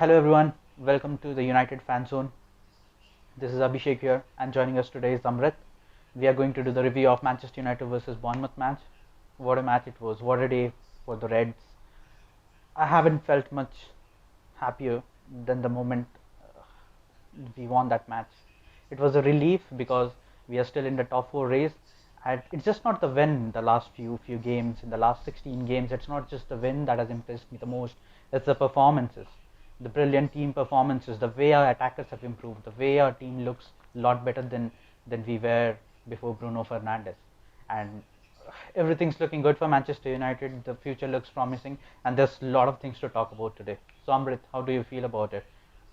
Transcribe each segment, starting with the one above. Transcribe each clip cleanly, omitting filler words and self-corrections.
Hello everyone, welcome to the United Fan Zone. This is Abhishek here, and joining us today is Amrit. We are going to do the review of Manchester United versus Bournemouth match. What a match it was! What a day for the Reds. I haven't felt much happier than the moment we won that match. It was a relief because we are still in the top four race, and it's just not the win. The last few games, in the last 16 games, it's not just the win that has impressed me the most. It's the performances, the brilliant team performances, the way our attackers have improved, the way our team looks a lot better than we were before Bruno Fernandes, and everything's looking good for Manchester United. The future looks promising, and there's a lot of things to talk about today. So, Amrit, how do you feel about it?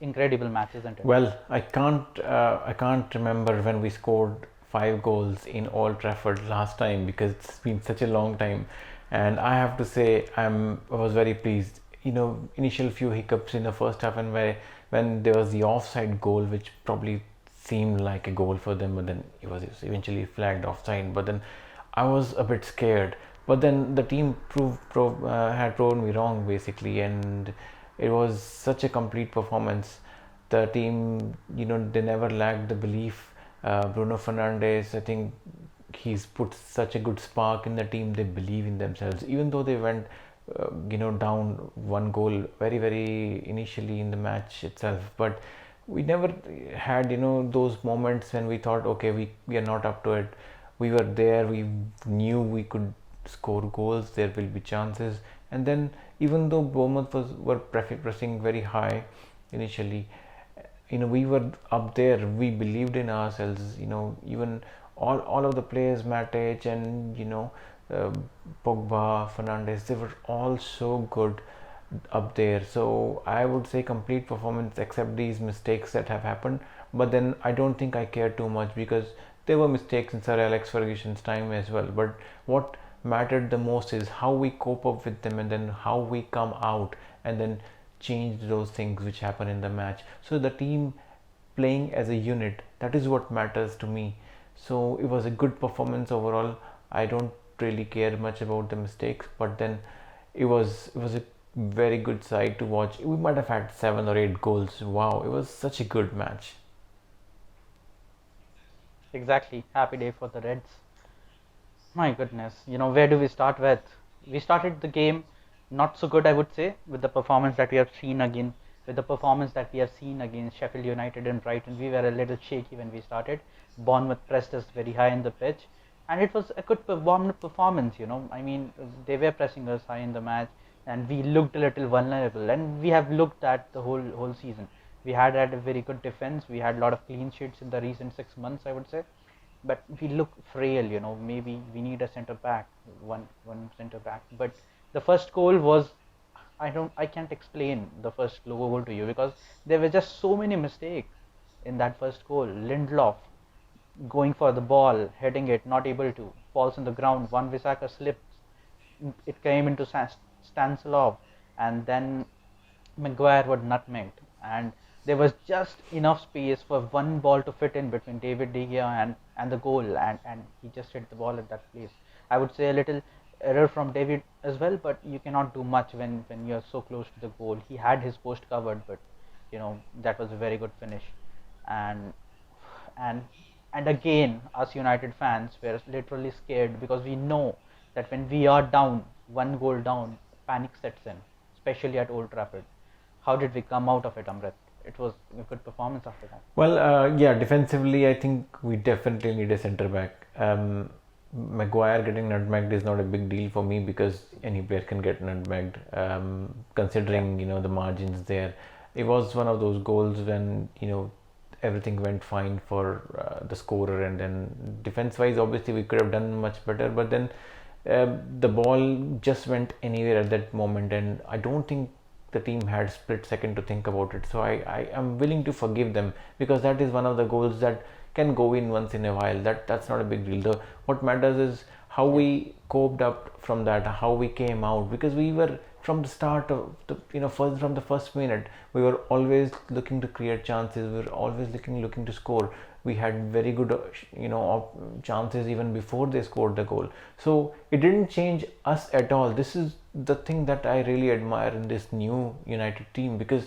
Incredible match, isn't it? Well, I can't remember when we scored 5 goals in Old Trafford last time because it's been such a long time, and I have to say I was very pleased. Initial few hiccups in the first half, and when there was the offside goal, which probably seemed like a goal for them, but then it was eventually flagged offside. But then I was a bit scared. But then the team had proven me wrong basically, and it was such a complete performance. The team, they never lacked the belief. Bruno Fernandes, I think he's put such a good spark in the team. They believe in themselves, even though they went, down 1 goal very, very initially in the match itself. But we never had, those moments when we thought, okay, we are not up to it. We were there. We knew we could score goals. There will be chances, and then even though Bournemouth were pressing very high initially, we were up there. We believed in ourselves. Even all of the players, Matic and uh, Pogba, Fernandes, they were all so good up there. So I would say complete performance except these mistakes that have happened. But then I don't think I care too much because there were mistakes in Sir Alex Ferguson's time as well. But what mattered the most is how we cope up with them, and then how we come out and then change those things which happen in the match. So the team playing as a unit, that is what matters to me. So it was a good performance overall. I don't really care much about the mistakes, but then it was a very good side to watch. We might have had 7 or 8 goals. Wow, it was such a good match. Exactly. Happy day for the Reds. My goodness. Where do we start with? We started the game not so good, I would say, with the performance that we have seen again. With the performance that we have seen against Sheffield United and Brighton, we were a little shaky when we started. Bournemouth pressed us very high in the pitch, and it was a good Bournemouth performance. I mean, they were pressing us high in the match, and we looked a little vulnerable. And we have looked at the whole season. We had a very good defense. We had a lot of clean sheets in the recent 6 months, I would say, but we look frail. Maybe we need a center back, one center back. But the first goal was, I can't explain the first goal to you because there were just so many mistakes in that first goal. Lindelof going for the ball, heading it, not able to, falls on the ground. One Visaka slips, it came into Stanislav, and then Maguire was nutmegged, and there was just enough space for one ball to fit in between David De Gea and the goal, and he just hit the ball at that place. I would say a little error from David as well, but you cannot do much when you're so close to the goal. He had his post covered, but that was a very good finish, and and and again, us United fans were literally scared because we know that when we are down, 1 goal down, panic sets in, especially at Old Trafford. How did we come out of it, Amrit? It was a good performance after that. Well, yeah, defensively, I think we definitely need a centre back. Maguire getting nutmegged is not a big deal for me because any player can get nutmegged. Yeah, Considering the margins there, it was one of those goals when everything went fine for the scorer, and then defense-wise, obviously we could have done much better. But then the ball just went anywhere at that moment, and I don't think the team had split second to think about it. So I am willing to forgive them because that is one of the goals that can go in once in a while. That's not a big deal. What matters is how yeah, we coped up from that, how we came out, because we were from the start of the first from the first minute we were always looking to create chances. We were always looking to score. We had very good chances even before they scored the goal. So it didn't change us at all. This is the thing that I really admire in this new United team, because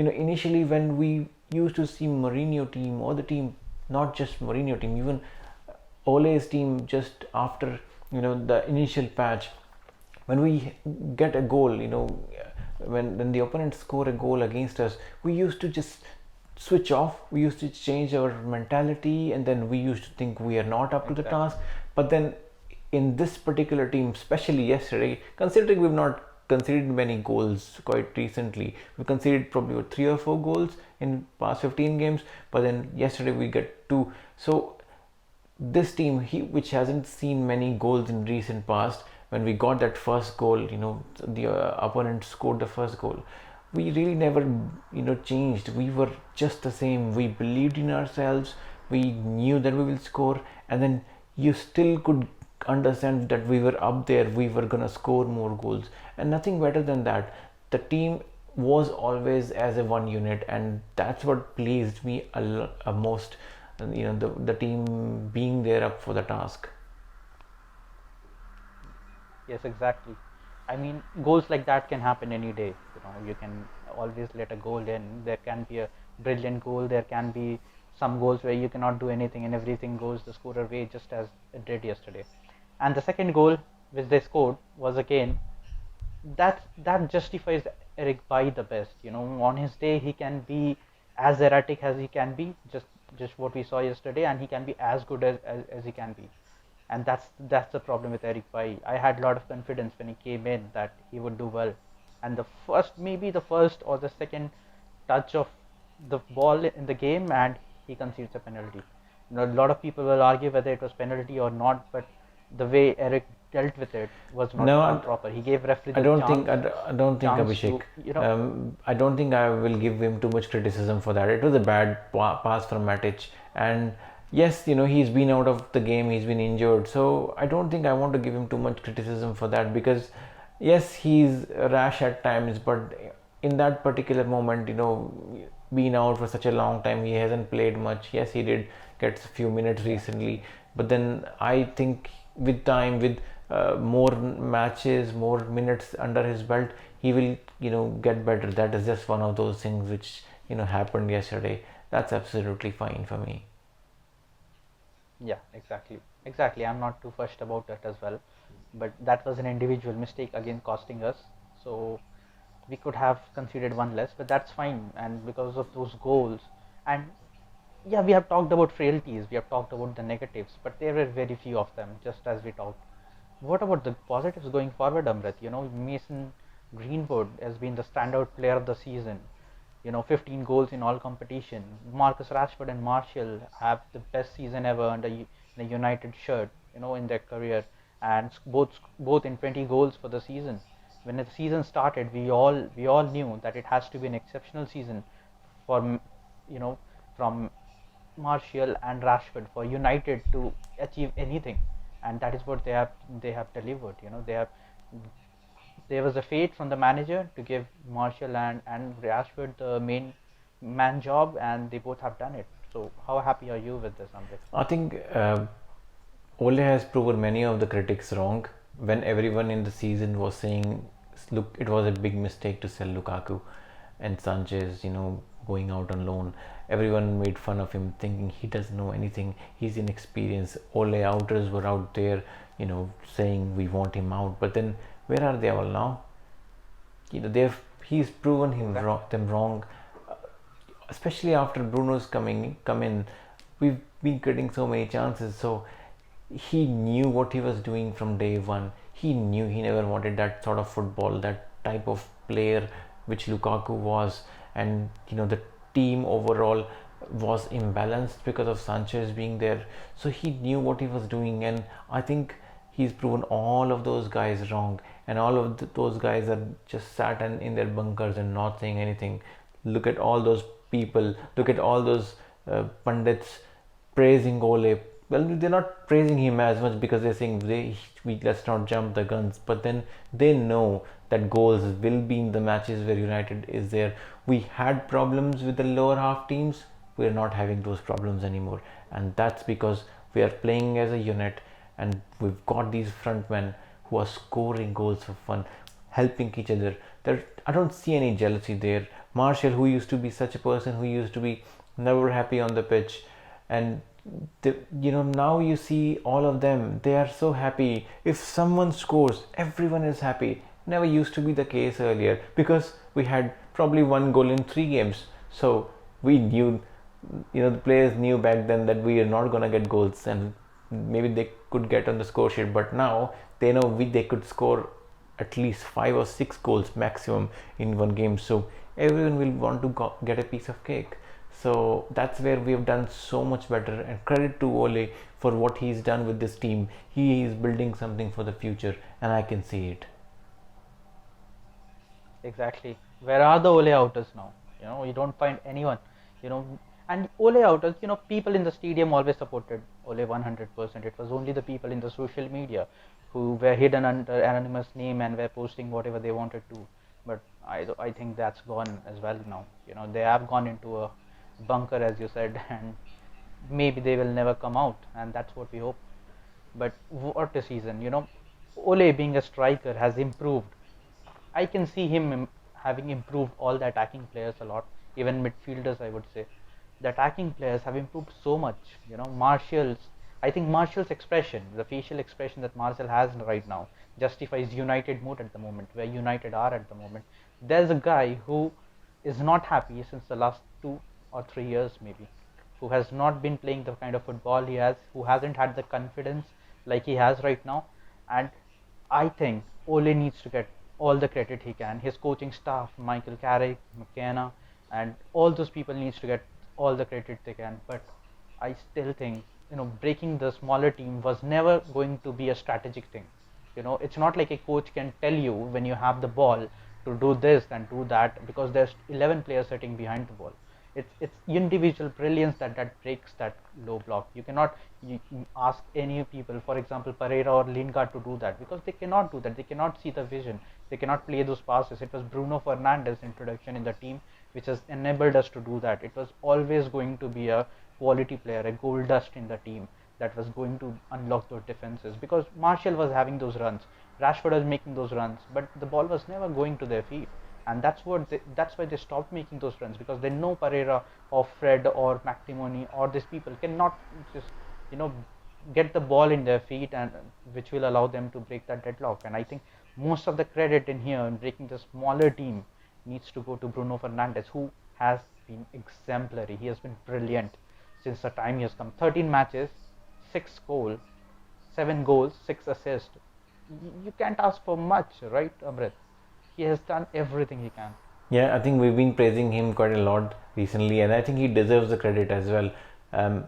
Initially when we used to see Mourinho team or the team, not just Mourinho team, even Ole's team just after the initial patch, when we get a goal, when the opponent score a goal against us, we used to just switch off. We used to change our mentality, and then we used to think we are not up to the Exactly. task. But then in this particular team, especially yesterday, considering we've not conceded many goals quite recently, we conceded probably 3 or 4 goals in past 15 games, but then yesterday we get two. So this team, which hasn't seen many goals in recent past, when we got that first goal, the opponent scored the first goal, we really never changed. We were just the same. We believed in ourselves. We knew that we will score, and then you still could understand that we were up there. We were gonna score more goals, and nothing better than that. The team was always as a one unit, and that's what pleased me a most. The team being there up for the task. Yes, exactly. I mean, goals like that can happen any day. You can always let a goal in. There can be a brilliant goal. There can be some goals where you cannot do anything and everything goes the scorer way, just as it did yesterday. And the second goal which they scored was again that justifies Eric by the best. On his day he can be as erratic as he can be, just what we saw yesterday, and he can be as good as he can be. And that's the problem with Eric Bai. I had a lot of confidence when he came in that he would do well. And the first or the second touch of the ball in the game, and he concedes a penalty. A lot of people will argue whether it was penalty or not, but the way Eric dealt with it was No, not proper. He gave referee I the don't think I don't think chance Abhishek. to I don't think I will give him too much criticism for that. It was a bad pass from Matic, and yes, he's been out of the game. He's been injured, so I don't think I want to give him too much criticism for that, because yes, he's rash at times, but in that particular moment, being out for such a long time, he hasn't played much. Yes, he did get a few minutes yeah. recently, but then I think with time, with more matches, more minutes under his belt, he will get better. That is just one of those things which happened yesterday. That's absolutely fine for me. Yeah, exactly. I'm not too fussed about that as well, but that was an individual mistake again costing us. So we could have conceded one less, but that's fine. And because of those goals, and yeah, we have talked about frailties, we have talked about the negatives, but there were very few of them, just as we talked. What about the positives going forward, Amrit? Mason Greenwood has been the standout player of the season. 15 goals in all competition. Marcus Rashford and Martial have the best season ever under the United shirt, in their career, and both in 20 goals for the season. When the season started, we all knew that it has to be an exceptional season for you know from Martial and Rashford for United to achieve anything, and that is what they have delivered. There was a fate from the manager to give Martial and Rashford the main man job, and they both have done it. So how happy are you with this, Amrit? I think Ole has proven many of the critics wrong when everyone in the season was saying, look, it was a big mistake to sell Lukaku and Sanchez, going out on loan. Everyone made fun of him, thinking he doesn't know anything, he's inexperienced. Ole outers were out there, saying we want him out. But then, where are they all now? He's proven Exactly. them wrong, especially after Bruno's come in. We've been getting so many chances, so he knew what he was doing from day one. He knew he never wanted that sort of football, that type of player which Lukaku was, and the team overall was imbalanced because of Sanchez being there. So he knew what he was doing, and I think he's proven all of those guys wrong, and all of those guys are just sat in their bunkers and not saying anything. Look at all those people, look at all those pundits praising Ole. Well, they're not praising him as much because they're saying let's not jump the guns, but then they know that goals will be in the matches where United is there. We had problems with the lower half teams, we're not having those problems anymore, and that's because we are playing as a unit, and we've got these front men who are scoring goals for fun, helping each other. I don't see any jealousy there. Martial, who used to be such a person who used to be never happy on the pitch, and now you see all of them, they are so happy. If someone scores, everyone is happy. Never used to be the case earlier, because we had probably one goal in 3 games. So we knew, the players knew back then that we are not going to get goals, and maybe they could get on the score sheet, but now they know they could score at least 5 or 6 goals maximum in one game. So everyone will want to get a piece of cake. So that's where we have done so much better, and credit to Ole for what he's done with this team. He is building something for the future, and I can see it. Exactly. Where are the Ole outers now? You don't find anyone. You know, and Ole outers. People in the stadium always supported Ole 100%. It was only the people in the social media who were hidden under anonymous name and were posting whatever they wanted to. But I think that's gone as well now. They have gone into a bunker, as you said, and maybe they will never come out, and that's what we hope. But what a season! Ole being a striker has improved. I can see him having improved all the attacking players a lot, even midfielders. I would say the attacking players have improved so much. I think Martial's expression, the facial expression that Martial has right now, justifies United mood at the moment, where United are at the moment. There's a guy who is not happy since the last 2 or 3 years, maybe, who has not been playing the kind of football he has, who hasn't had the confidence like he has right now, and I think Ole needs to get all the credit he can. His coaching staff, Michael Carrick, McKenna, and all those people needs to get all the credit they can. But I still think breaking the smaller team was never going to be a strategic thing. It's not like a coach can tell you when you have the ball to do this and do that, because there's 11 players sitting behind the ball. It's individual brilliance that breaks that low block. You cannot ask any people, for example Pereira or Lingard, to do that, because they cannot do that. They cannot see the vision, they cannot play those passes. It was Bruno Fernandes' introduction in the team which has enabled us to do that. It was always going to be a quality player, a gold dust in the team, that was going to unlock those defenses, because Martial was having those runs, Rashford was making those runs, but the ball was never going to their feet. And that's why they stopped making those runs, because they know Pereira or Fred or McTominay or these people cannot just you know get the ball in their feet, and which will allow them to break that deadlock. And I think most of the credit in here in breaking the smaller team needs to go to Bruno Fernandes, who has been exemplary. He has been brilliant since the time he has come. 13 matches, 6 goals, 7 goals, 6 assists. You can't ask for much, right, Amrit? He has done everything he can. Yeah, I think we've been praising him quite a lot recently, and I think he deserves the credit as well. Um,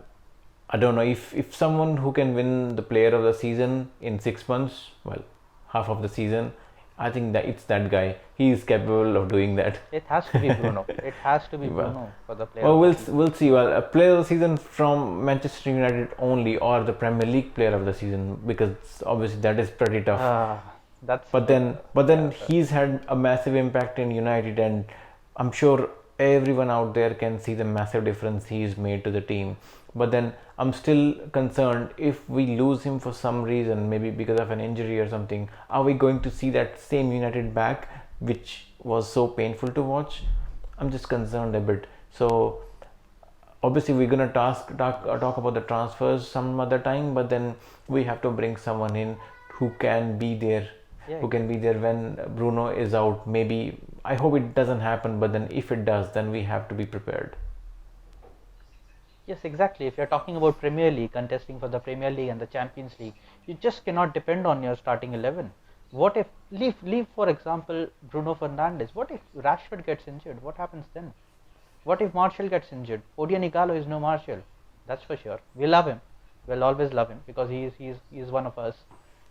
I don't know if someone who can win the player of the season in 6 months, well, half of the season, I think that it's that guy. He is capable of doing that. It has to be Bruno. It has to be Well, Bruno for the player well, of the we'll season. we'll see. Well, a player of the season from Manchester United only, or the Premier League player of the season, because obviously that is pretty tough. That's But then he's had a massive impact in United, and I'm sure everyone out there can see the massive difference he's made to the team. But then I'm still concerned, if we lose him for some reason, maybe because of an injury or something, are we going to see that same United back, which was so painful to watch? I'm just concerned a bit. So obviously we're gonna talk about the transfers some other time, but then we have to bring someone in who can be there, Yeah, who can be exactly. there when Bruno is out. Maybe, I hope it doesn't happen, but then if it does, then we have to be prepared. Yes, exactly. If you're talking about Premier League, contesting for the Premier League and the Champions League, you just cannot depend on your starting 11. What if leave for example Bruno Fernandes? What if Rashford gets injured? What happens then? What if Martial gets injured? Odion Igalo is no Martial, that's for sure. We love him. We'll always love him because he is one of us.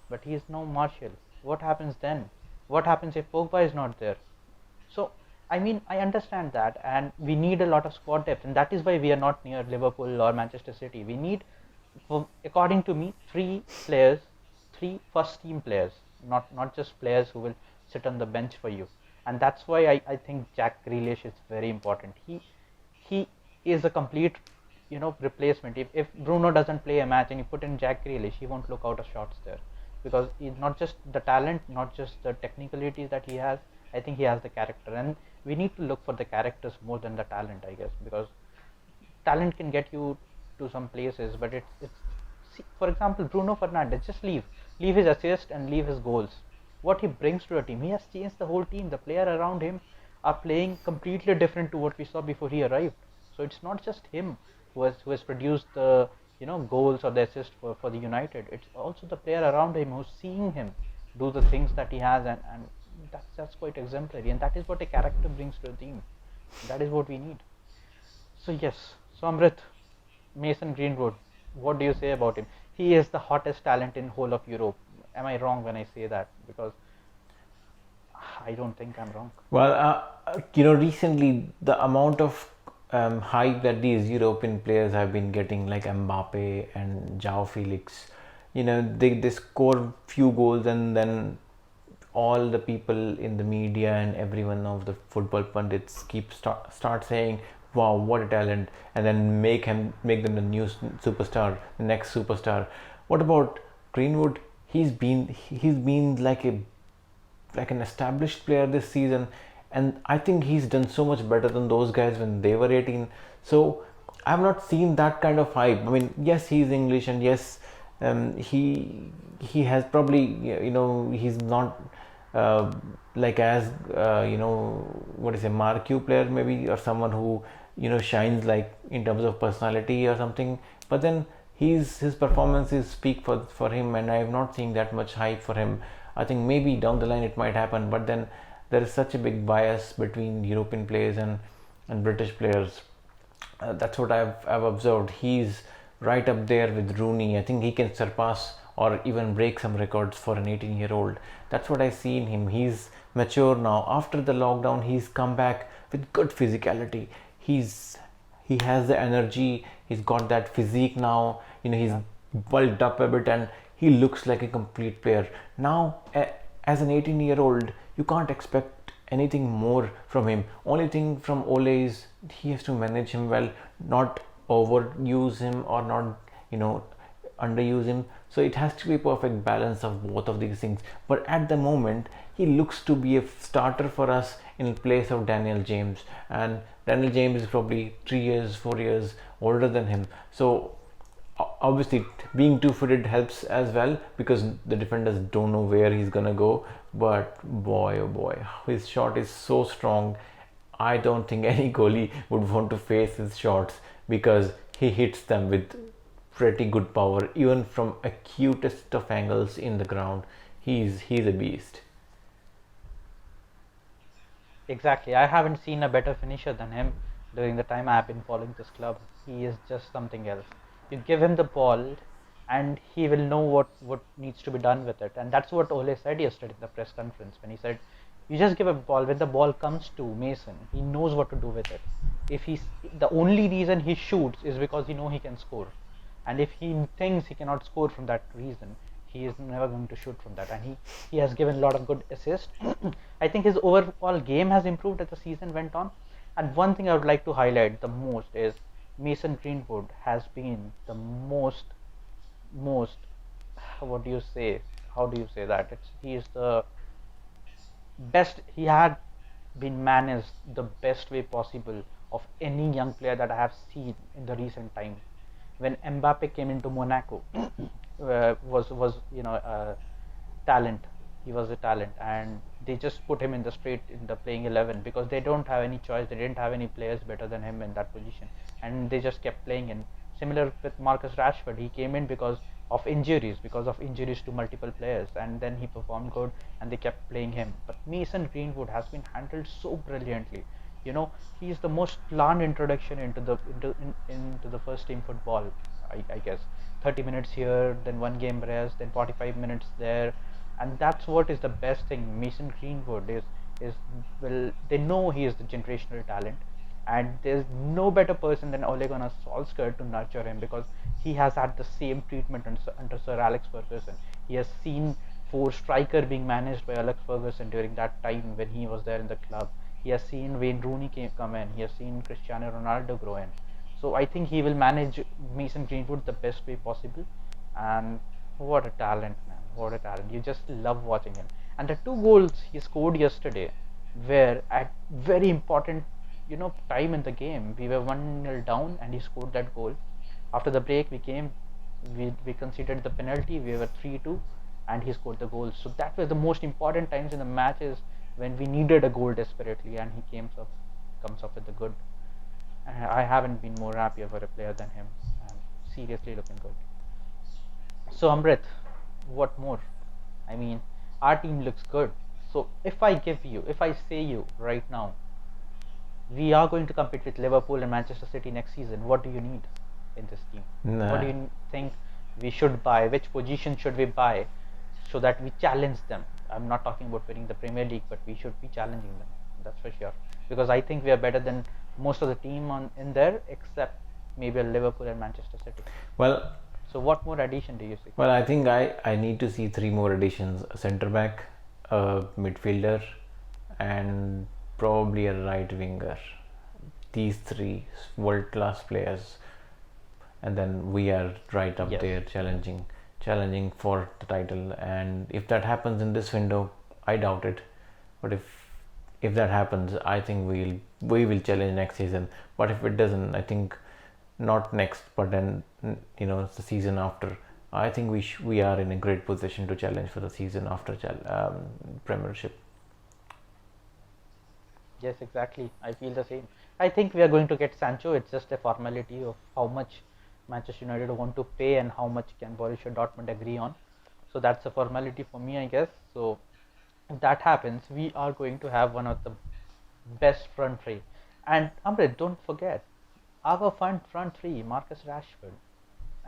But he is no Martial. What happens then? What happens if Pogba is not there? So I mean, I understand that, and we need a lot of squad depth, and that is why we are not near Liverpool or Manchester City. We need, according to me, 3 players, 3 first team players, not just players who will sit on the bench for you. And that's why I think Jack Grealish is very important. He is a complete replacement. If Bruno doesn't play a match and you put in Jack Grealish, he won't look out of shots there, because he's not just the talent, not just the technicalities that he has, I think he has the character, and we need to look for the characters more than the talent, I guess, because talent can get you to some places, but it's see, for example, Bruno Fernandes, just leave his assist and leave his goals. What he brings to a team, he has changed the whole team. The player around him are playing completely different to what we saw before he arrived. So it's not just him who has produced the goals or the assist for the United. It's also the player around him who's seeing him do the things that he has, and that's quite exemplary, and that is what a character brings to a team. That is what we need. So yes, so Amrit, Mason Greenwood, what do you say about him? He is the hottest talent in whole of Europe. Am I wrong when I say that? Because I don't think I'm wrong. Well, recently the amount of hype that these European players have been getting, like Mbappe and João Felix, they score few goals and then all the people in the media and everyone of the football pundits start saying, "Wow, what a talent!" and then make them the new superstar, the next superstar. What about Greenwood? He's been like an established player this season, and I think he's done so much better than those guys when they were 18. So I've not seen that kind of hype. I mean, yes, he's English, and yes, he has probably, he's not like as what is a marquee player maybe, or someone who shines like in terms of personality or something. But then his performances speak for him, and I have not seen that much hype for him. I think maybe down the line it might happen, but then there is such a big bias between European players and British players. That's what I've observed. He's right up there with Rooney. I think he can surpass or even break some records for an 18-year-old. That's what I see in him. He's mature now. After the lockdown, he's come back with good physicality. He has the energy. He's got that physique now. He's bulked up a bit, and he looks like a complete player. Now, as an 18-year-old, you can't expect anything more from him. Only thing from Ole is he has to manage him well, not overuse him or not, underuse him. So it has to be a perfect balance of both of these things. But at the moment, he looks to be a starter for us in place of Daniel James. And Daniel James is probably 3 years, 4 years older than him. So obviously being two-footed helps as well, because the defenders don't know where he's gonna go. But boy, oh boy, his shot is so strong. I don't think any goalie would want to face his shots, because he hits them with pretty good power, even from acutest of angles in the ground. He's a beast. Exactly. I haven't seen a better finisher than him during the time I have been following this club. He is just something else. You give him the ball, and he will know what needs to be done with it. And that's what Ole said yesterday in the press conference, when he said, "You just give a ball. When the ball comes to Mason, he knows what to do with it. If the only reason he shoots is because he can score, and if he thinks he cannot score from that reason, he is never going to shoot from that." And he has given a lot of good assists. I think his overall game has improved as the season went on. And one thing I would like to highlight the most is Mason Greenwood has been the most what do you say? How do you say that? He is the best. He had been managed the best way possible of any young player that I have seen in the recent time. When Mbappe came into Monaco, was talent. He was a talent, and they just put him in the playing 11, because they don't have any choice. They didn't have any players better than him in that position, and they just kept playing him. Similar with Marcus Rashford, he came in because of injuries to multiple players, and then he performed good, and they kept playing him. But Mason Greenwood has been handled so brilliantly. He is the most planned introduction into the first team football. I guess 30 minutes here, then one game rest, then 45 minutes there, and that's what is the best thing. Mason Greenwood is well, they know he is the generational talent, and there's no better person than Ole Gunnar Solskjaer to nurture him, because he has had the same treatment under Sir Alex Ferguson. He has seen four striker being managed by Alex Ferguson during that time when he was there in the club. He has seen Wayne Rooney come in. He has seen Cristiano Ronaldo grow in. So I think he will manage Mason Greenwood the best way possible. And what a talent, man! What a talent! You just love watching him. And the two goals he scored yesterday, where at very important, time in the game, we were 1-0 down and he scored that goal. After the break, we conceded the penalty. We were 3-2, and he scored the goal. So that was the most important times in the matches when we needed a goal desperately, and he comes up with the good. And I haven't been more happier for a player than him, and seriously looking good. So Amrit, what more? I mean, our team looks good. So if I say you right now, we are going to compete with Liverpool and Manchester City next season. What do you need in this team? What do Nah. you think we should buy? Which position should we buy so that we challenge them? I'm not talking about winning the Premier League, but we should be challenging them. That's for sure. Because I think we are better than most of the team on in there, except maybe Liverpool and Manchester City. Well, So what more addition do you see? well, I think I need to see three more additions: a centre back, a midfielder, and probably a right winger. These three world class players, and then we are right up Yes. there challenging for the title. And if that happens in this window, I doubt it, but if that happens, I think we will challenge next season. But if it doesn't, I think not next, but then the season after, I think we are in a great position to challenge for the season after Premiership. Yes, exactly. I feel the same. I think we are going to get Sancho. It's just a formality of how much Manchester United want to pay and how much can Borussia Dortmund agree on. So that's a formality for me, I guess. So if that happens, we are going to have one of the best front three. And Amrit, don't forget, our front three, Marcus Rashford,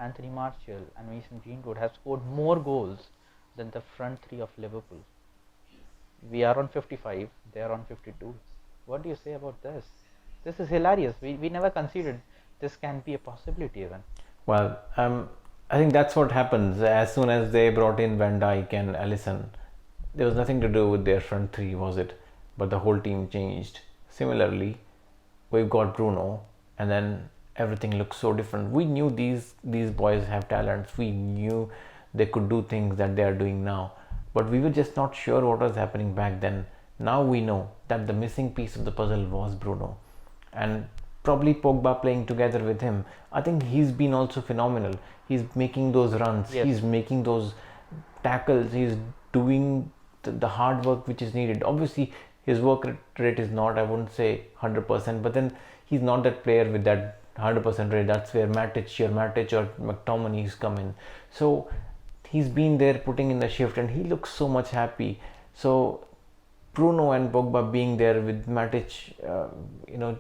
Anthony Martial, and Mason Greenwood, have scored more goals than the front three of Liverpool. We are on 55, they are on 52. What do you say about this? This is hilarious. We never considered this can be a possibility even. Well, I think that's what happens as soon as they brought in Van Dijk and Alisson. There was nothing to do with their front three, was it? But the whole team changed. Similarly, we've got Bruno, and then everything looks so different. We knew these boys have talents. We knew they could do things that they are doing now, but we were just not sure what was happening back then. Now we know that the missing piece of the puzzle was Bruno, and probably Pogba playing together with him. I think he's been also phenomenal. He's making those runs. Yes. He's making those tackles. He's doing the hard work which is needed. Obviously, his work rate is not, I wouldn't say 100%, but then he's not that player with that 100% rate. That's where Matic or McTominay's come in. So he's been there putting in the shift, and he looks so much happy. So Bruno and Pogba being there with Matic,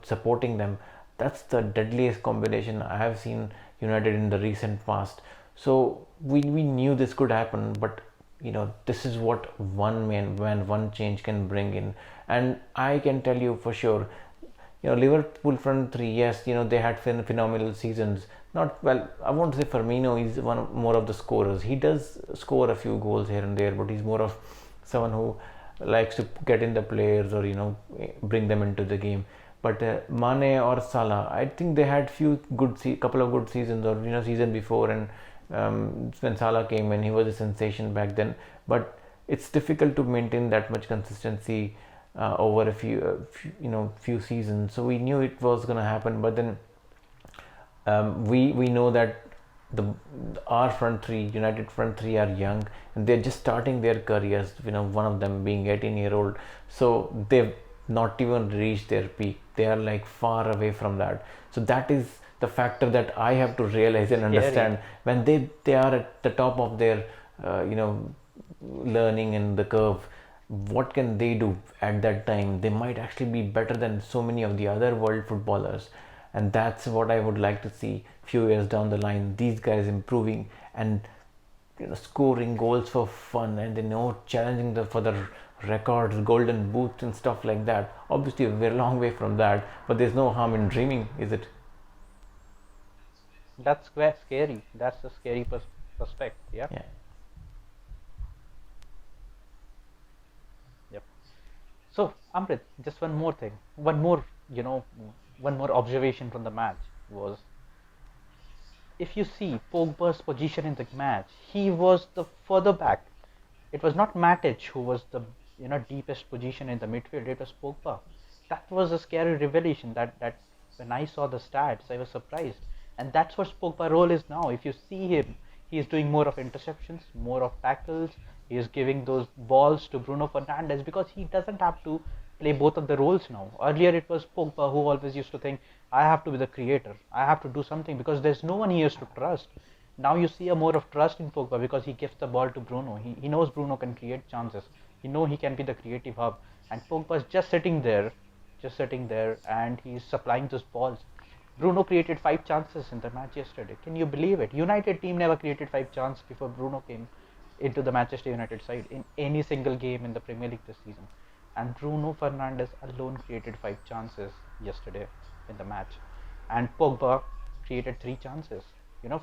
supporting them, that's the deadliest combination I have seen United in the recent past. So we knew this could happen, but this is what one man, when one change can bring in. And I can tell you for sure, Liverpool front three, yes, they had phenomenal seasons. Not well, I won't say Firmino is one more of the scorers. He does score a few goals here and there, but he's more of someone who likes to get in the players or bring them into the game. But Mane or Salah, I think they had couple of good seasons, or season before, and when Salah came in, he was a sensation back then. But it's difficult to maintain that much consistency over a few seasons. So we knew it was going to happen, but then we know that our front three, United front three, are young and they're just starting their careers. One of them being 18-year-old, so they've not even reached their peak. They are like far away from that. So that is the factor that I have to realize and understand. When they are at the top of their learning and the curve, what can they do at that time? They might actually be better than so many of the other world footballers, and that's what I would like to see few years down the line. These guys improving and scoring goals for fun, and challenging for the records, golden boot and stuff like that. Obviously we're a long way from that, but there's no harm in dreaming, is it? That's quite scary. That's a scary prospect. Yeah. Yeah. Yep. So Amrit, just one more thing. One more observation from the match was, if you see Pogba's position in the match, he was the further back. It was not Matic who was the deepest position in the midfield, it was Pogba. That was a scary revelation. That when I saw the stats, I was surprised. And that's what Pogba role is now. If you see him, he is doing more of interceptions, more of tackles. He is giving those balls to Bruno Fernandes because he doesn't have to play both of the roles now. Earlier it was Pogba who always used to think, I have to be the creator. I have to do something because there's no one he has to trust. Now you see a more of trust in Pogba because he gives the ball to Bruno. He knows Bruno can create chances. He can be the creative hub. And Pogba is just sitting there, and he's supplying those balls. Bruno created 5 chances in the match yesterday. Can you believe it? United team never created 5 chances before Bruno came into the Manchester United side in any single game in the Premier League this season. And Bruno Fernandes alone created 5 chances yesterday in the match. And Pogba created 3 chances,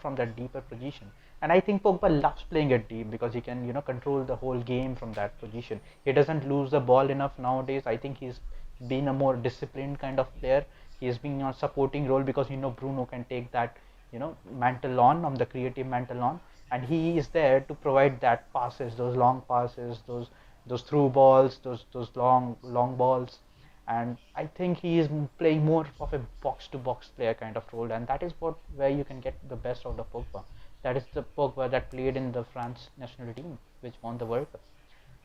from that deeper position. And I think Pogba loves playing it deep because he can, control the whole game from that position. He doesn't lose the ball enough nowadays. I think he's been a more disciplined kind of player. He has been a supporting role because Bruno can take that mantle on the creative mantle on, and he is there to provide that passes, those long passes, those through balls, those long balls. And I think he is playing more of a box to box player kind of role, and that is where you can get the best out of Pogba. That is the Pogba that played in the France national team which won the World Cup.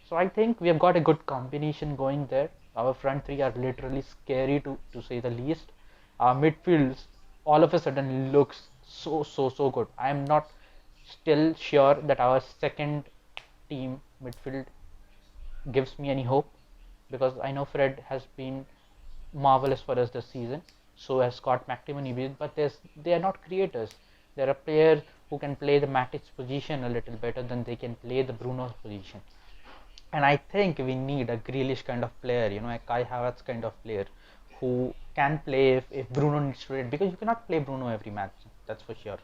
So I think we have got a good combination going there. Our front three are literally scary to say the least. Our midfields all of a sudden looks so good. I am not still sure that our second team midfield gives me any hope, because I know Fred has been marvelous for us this season. So has Scott McTominay, but they are not creators. There are players who can play the Matic's position a little better than they can play the Bruno's position. And I think we need a Grealish kind of player, a Kai Havertz kind of player who can play if Bruno needs to, because you cannot play Bruno every match, that's for sure.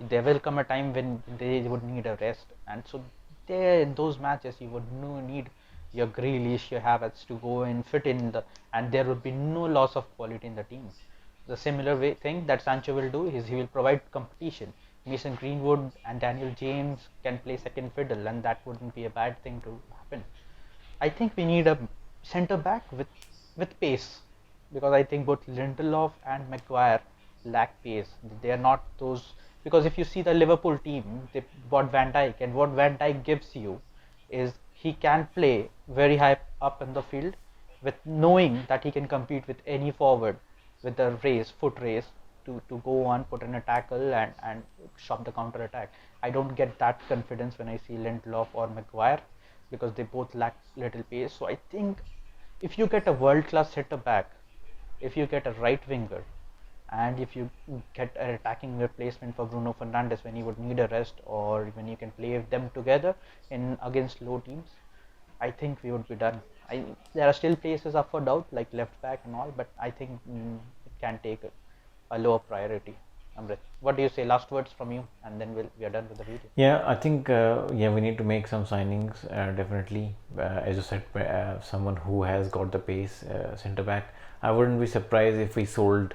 There will come a time when they would need a rest, and so there in those matches you would need your Grealish, your Havertz to go and fit in and there would be no loss of quality in the team. The similar thing that Sancho will do is he will provide competition. Mason Greenwood and Daniel James can play second fiddle, and that wouldn't be a bad thing to happen. I think we need a centre back with pace, because I think both Lindelof and Maguire lack pace. They are not those, because if you see the Liverpool team, they bought Van Dijk, and what Van Dijk gives you is he can play very high up in the field with knowing that he can compete with any forward with the foot race to go on, put in a tackle and stop the counter attack. I don't get that confidence when I see Lindelof or Maguire, because they both lack little pace. So I think if you get a world class centre back, if you get a right winger, and if you get an attacking replacement for Bruno Fernandes when he would need a rest, or when you can play them together in against low teams, I think we would be done. There are still places up for doubt like left back and all, but I think it can take a lower priority. Amrit, what do you say? Last words from you, and then we are done with the video. Yeah, I think we need to make some signings, definitely. As you said, someone who has got the pace, centre back. I wouldn't be surprised if we sold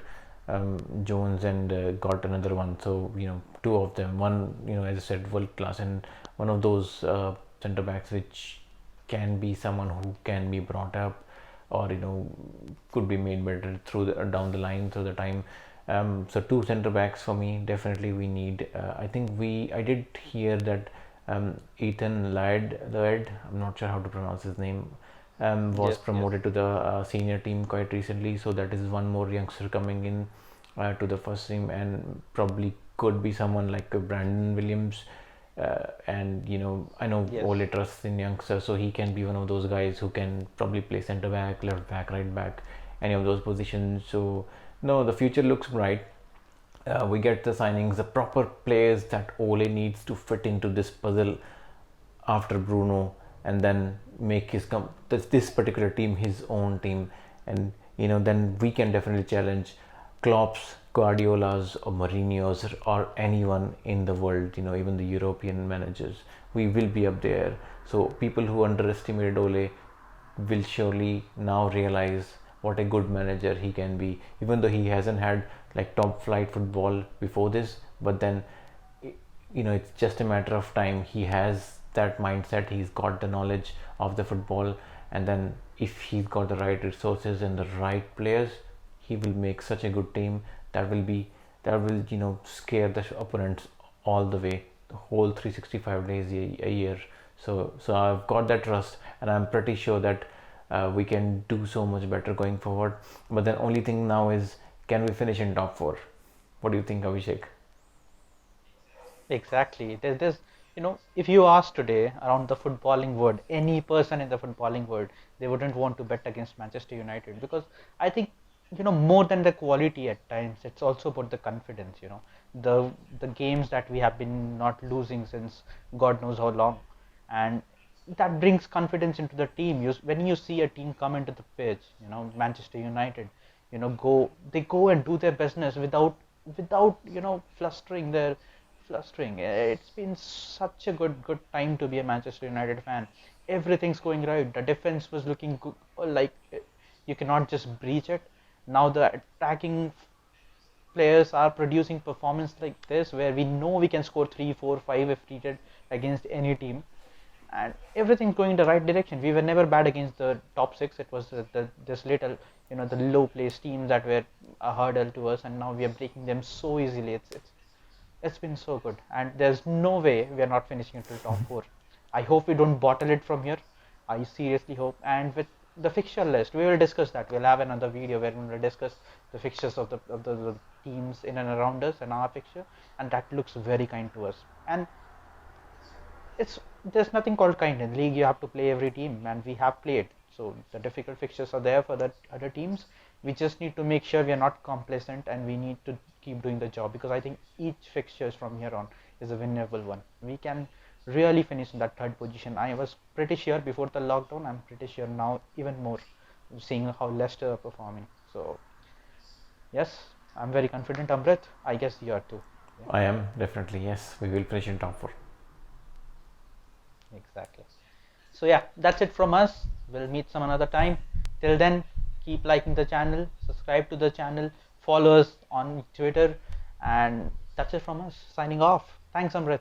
Jones and got another one. So two of them. One, as I said, world class, and one of those centre backs which can be someone who can be brought up, or could be made better down the line through the time. So two centre backs for me, definitely we need. I think I did hear that Ethan Laird, I'm not sure how to pronounce his name, was promoted to the senior team quite recently. So that is one more youngster coming in to the first team, and probably could be someone like Brandon Williams. And I know Ole trusts in youngsters, so he can be one of those guys who can probably play centre back, left back, right back, any of those positions. So no, the future looks bright. We get the signings, the proper players that Ole needs to fit into this puzzle after Bruno, and then make this particular team his own team. And then we can definitely challenge Klopp's, Guardiola's, or Mourinho's, or anyone in the world, even the European managers. We will be up there. So people who underestimated Ole will surely now realize what a good manager he can be, even though he hasn't had like top flight football before this. But then it's just a matter of time. He has that mindset, he's got the knowledge of the football, and then if he's got the right resources and the right players, he will make such a good team that will scare the opponents all the way, the whole 365 days a year. So I've got that trust, and I'm pretty sure that we can do so much better going forward. But the only thing now is, can we finish in top four? What do you think, Abhishek? Exactly. If you ask today around the footballing world, any person in the footballing world, they wouldn't want to bet against Manchester United, because I think, more than the quality at times, it's also about the confidence. The games that we have been not losing since God knows how long, and that brings confidence into the team. When you see a team come into the pitch, Manchester United, they go and do their business without flustering. It's been such a good time to be a Manchester United fan. Everything's going right. The defense was looking good, like you cannot just breach it. Now the attacking players are producing performance like this, where we know we can score 3, 4, 5 if needed against any team, and everything's going in the right direction. We were never bad against the top six. It was this little, the low place teams that were a hurdle to us, and now we are breaking them so easily. It's been so good, and there's no way we are not finishing until top four. I hope we don't bottle it from here. I seriously hope. And with the fixture list, we will discuss that. We'll have another video where we will discuss the fixtures of the teams in and around us and our fixture, and that looks very kind to us. And it's there's nothing called kind in league. You have to play every team, and we have played. So the difficult fixtures are there for the other teams. We just need to make sure we are not complacent, and we need to keep doing the job, because I think each fixtures from here on is a winnable one. We can really finish in that third position. I was pretty sure before the lockdown. I'm pretty sure now even more, seeing how Leicester are performing. So yes, I'm very confident. Amrit, I guess you are too. Yeah. I am definitely, yes. We will finish in top four. Exactly. So yeah, that's it from us. We'll meet some another time. Till then, keep liking the channel, subscribe to the channel, follow us on Twitter, and that's it from us. Signing off. Thanks, Amrit.